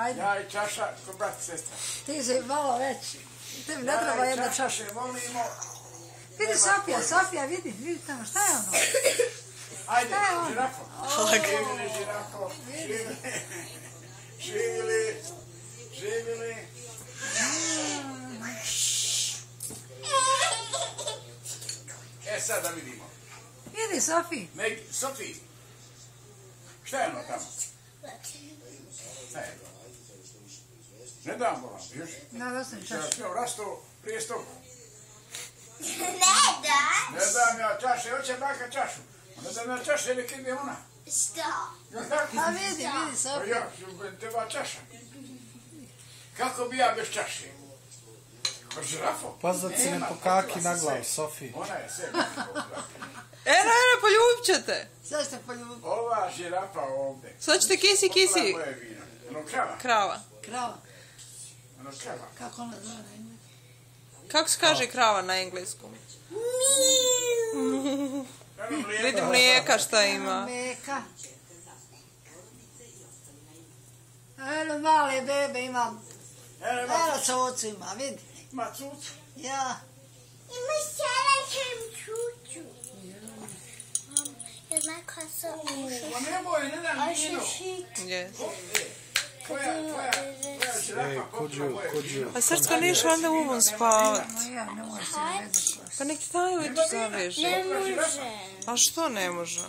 Ajde. Ja i čaša, ko brat i sestra. Ti si malo veći. Tebi ne treba jedna čaša. Ja i čaša volimo. Vidi Sofija, vidi tamo, šta je ono? Ajde, žirafo. Živjeli, žirafo. Živjeli. Sad da vidimo. Vidi Sofi. Sofi. Šta je ono tamo? Šta je? Ne dam bolam, još? Da sam čašu. Ja rastu prije stoga. Ne dam ja čaše, hoće baka čašu. Ne dam ja čaše, ili kide ona. Što? A vidi Sofi. Ja, treba čaša. Kako bi ja bez čaše? Ko žirafo? Paz da ti ne pokaki na glavu, Sofi. Ona je sebi pokaki. Eno, poljubit ćete. Sad ćete poljubiti. Ova žirafa ovdje. Sad ćete kisi. Pogledaj moje vino. Ono krava. Krava. Ono krava. Kako ona zove na engleskom? Kako se kaže krava na engleskom? Vidi mlijeka šta ima. Mlijeka. Eno male bebe imam. Eno cucu ima, vidi. Ima cucu. Ja. Ima selećem čuču. Jer majka se Pa nemoj, ne dam vino. Yes. Tvoja žirafa popila moje vino. A Srcko, neš valjda u ovom spavat? Ja ne možem se ne vezu. Pa nek ti taj ujutru zaveže. ne može. A što ne može?